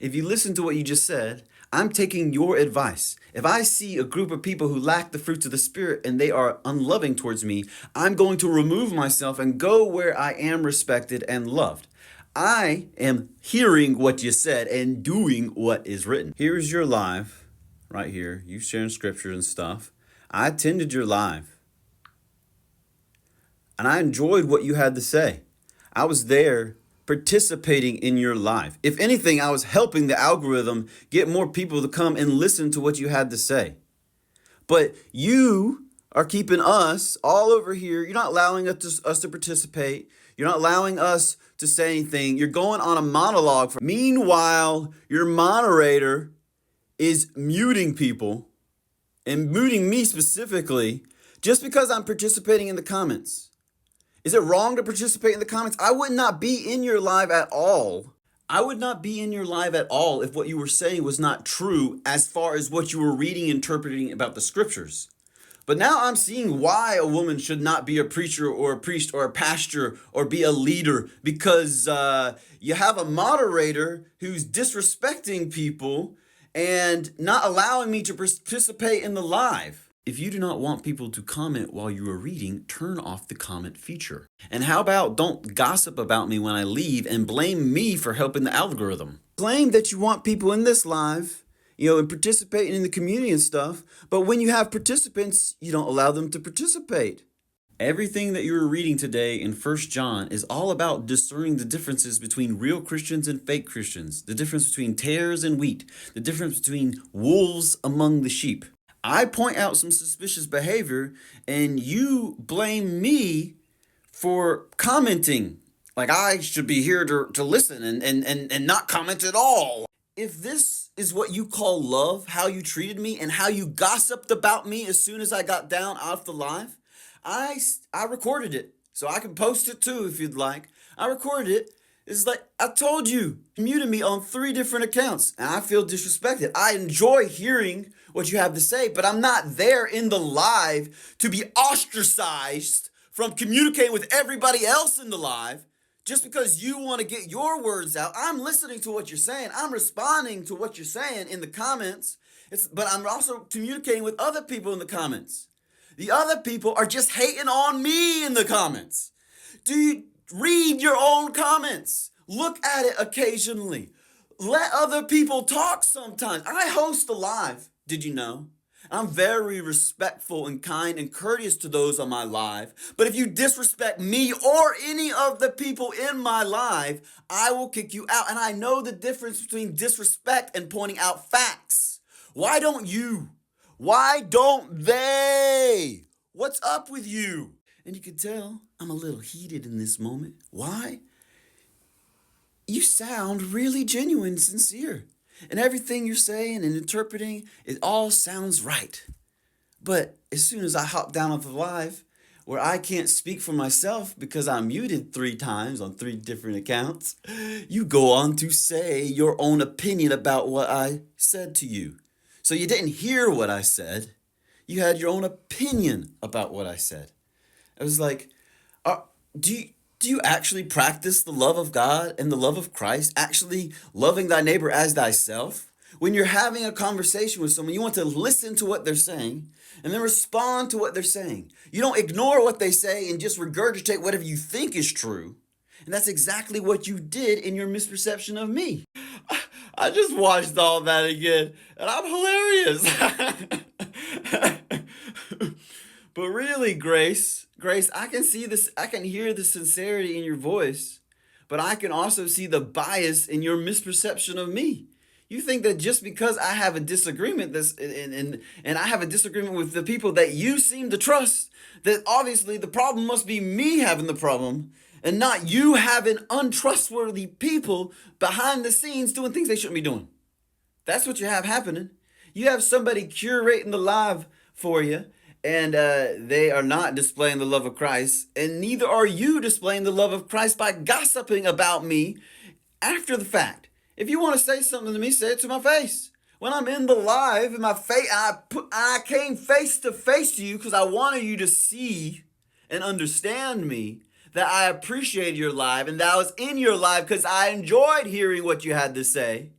If you listen to what you just said, I'm taking your advice. If I see a group of people who lack the fruits of the Spirit and they are unloving towards me, I'm going to remove myself and go where I am respected and loved. I am hearing what you said and doing what is written. Here's your live right here. You sharing scripture and stuff. I attended your live and I enjoyed what you had to say. I was there participating in your life. If anything, I was helping the algorithm get more people to come and listen to what you had to say. But you are keeping us all over here. You're not allowing us to participate. You're not allowing us to say anything. You're going on a monologue. Meanwhile, your moderator is muting people and muting me specifically just because I'm participating in the comments. Is it wrong to participate in the comments? I would not be in your live at all. I would not be in your live at all if what you were saying was not true as far as what you were reading, interpreting about the scriptures. But now I'm seeing why a woman should not be a preacher or a priest or a pastor or be a leader, because you have a moderator who's disrespecting people and not allowing me to participate in the live. If you do not want people to comment while you are reading, turn off the comment feature. And how about don't gossip about me when I leave and blame me for helping the algorithm? Claim that you want people in this live, and participating in the community and stuff, but when you have participants, you don't allow them to participate. Everything that you were reading today in 1 John is all about discerning the differences between real Christians and fake Christians, the difference between tares and wheat, the difference between wolves among the sheep. I point out some suspicious behavior and you blame me for commenting. Like I should be here to listen and not comment at all. If this is what you call love, how you treated me and how you gossiped about me as soon as I got down off the live, I recorded it. So I can post it too if you'd like. I recorded it. It's like, I told you muted me on 3 different accounts and I feel disrespected. I enjoy hearing what you have to say, but I'm not there in the live to be ostracized from communicating with everybody else in the live just because you want to get your words out. I'm listening to what you're saying. I'm responding to what you're saying in the comments. But I'm also communicating with other people in the comments. The other people are just hating on me in the comments. Do you read your own comments? Look at it occasionally. Let other people talk sometimes. I host a live. Did you know? I'm very respectful and kind and courteous to those on my live. But if you disrespect me or any of the people in my live, I will kick you out. And I know the difference between disrespect and pointing out facts. Why don't you? Why don't they? What's up with you? And you can tell I'm a little heated in this moment. Why? You sound really genuine and sincere. And everything you're saying and interpreting, it all sounds right. But as soon as I hop down off the live, where I can't speak for myself because I'm muted 3 times on 3 different accounts, you go on to say your own opinion about what I said to you. So you didn't hear what I said. You had your own opinion about what I said. I was like, do you actually practice the love of God and the love of Christ, actually loving thy neighbor as thyself? When you're having a conversation with someone, you want to listen to what they're saying and then respond to what they're saying. You don't ignore what they say and just regurgitate whatever you think is true. And that's exactly what you did in your misperception of me. I just watched all that again and I'm hilarious. But really, Grace, I can see this, I can hear the sincerity in your voice, but I can also see the bias in your misperception of me. You think that just because I have a disagreement and I have a disagreement with the people that you seem to trust, that obviously the problem must be me having the problem and not you having untrustworthy people behind the scenes doing things they shouldn't be doing. That's what you have happening. You have somebody curating the live for you, and they are not displaying the love of Christ, and neither are you displaying the love of Christ by gossiping about me after the fact. If you want to say something to me, say it to my face. When I'm in the live, in my face, I came face to face to you because I wanted you to see and understand me, that I appreciated your live and that I was in your live because I enjoyed hearing what you had to say.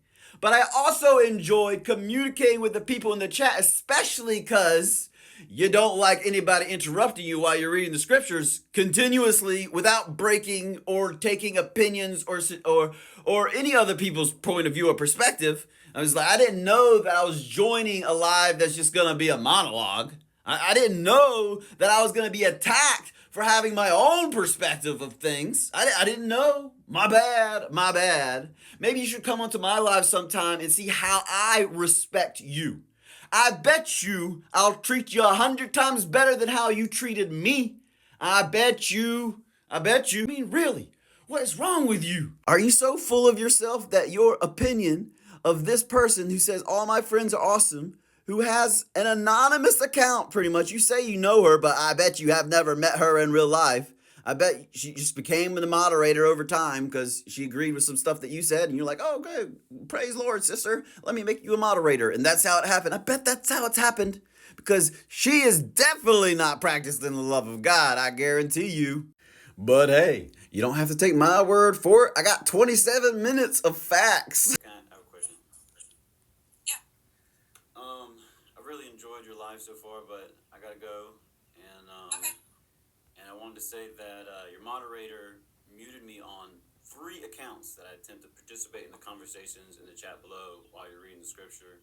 But I also enjoyed communicating with the people in the chat, especially because you don't like anybody interrupting you while you're reading the scriptures continuously without breaking or taking opinions or any other people's point of view or perspective. I was like, I didn't know that I was joining a live that's just gonna be a monologue. I didn't know that I was gonna be attacked for having my own perspective of things. I didn't know. My bad. My bad. Maybe you should come onto my live sometime and see how I respect you. I bet you I'll treat you 100 times better than how you treated me. I bet you. I mean, really, what is wrong with you? Are you so full of yourself that your opinion of this person who says all my friends are awesome, who has an anonymous account pretty much, you say you know her, but I bet you have never met her in real life. I bet she just became the moderator over time because she agreed with some stuff that you said, and you're like, oh, good, praise Lord, sister. Let me make you a moderator. And that's how it happened. I bet that's how it's happened because she is definitely not practicing the love of God, I guarantee you. But hey, you don't have to take my word for it. I got 27 minutes of facts. I have a question. Yeah. I really enjoyed your live so far, but I gotta go. And Okay. And I wanted to say that your moderator muted me on 3 accounts that I attempt to participate in the conversations in the chat below while you're reading the scripture.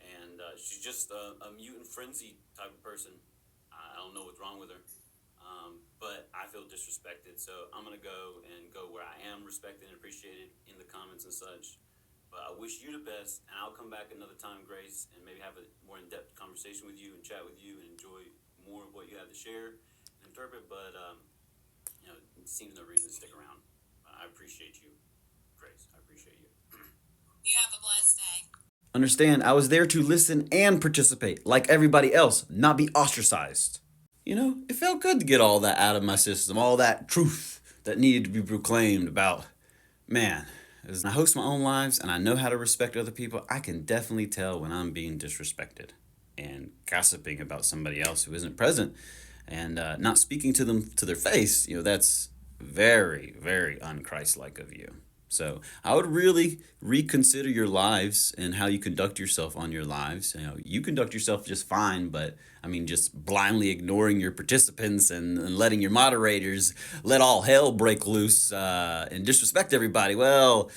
And she's just a mutant frenzy type of person. I don't know what's wrong with her. But I feel disrespected, so I'm going to go where I am respected and appreciated in the comments and such. But I wish you the best, and I'll come back another time, Grace, and maybe have a more in-depth conversation with you and chat with you and enjoy more of what you have to share and interpret. But, it seems no reason to stick around. I appreciate you, Grace. I appreciate you. You have a blessed day. Understand, I was there to listen and participate like everybody else, not be ostracized. It felt good to get all that out of my system, all that truth that needed to be proclaimed about, man, as I host my own lives and I know how to respect other people, I can definitely tell when I'm being disrespected and gossiping about somebody else who isn't present and not speaking to them to their face. That's very, very un-Christ-like of you. So I would really reconsider your lives and how you conduct yourself on your lives. You conduct yourself just fine, but I mean, just blindly ignoring your participants and letting your moderators let all hell break loose and disrespect everybody. Well,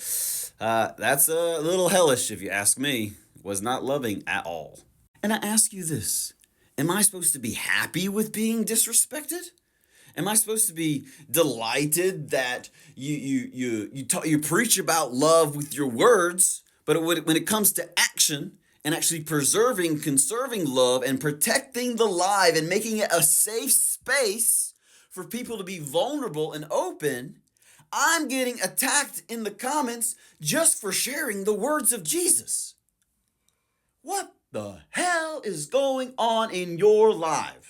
that's a little hellish, if you ask me. Was not loving at all. And I ask you this: am I supposed to be happy with being disrespected? Am I supposed to be delighted that you preach about love with your words, but when it comes to action and actually preserving, conserving love and protecting the live and making it a safe space for people to be vulnerable and open, I'm getting attacked in the comments just for sharing the words of Jesus? What the hell is going on in your life?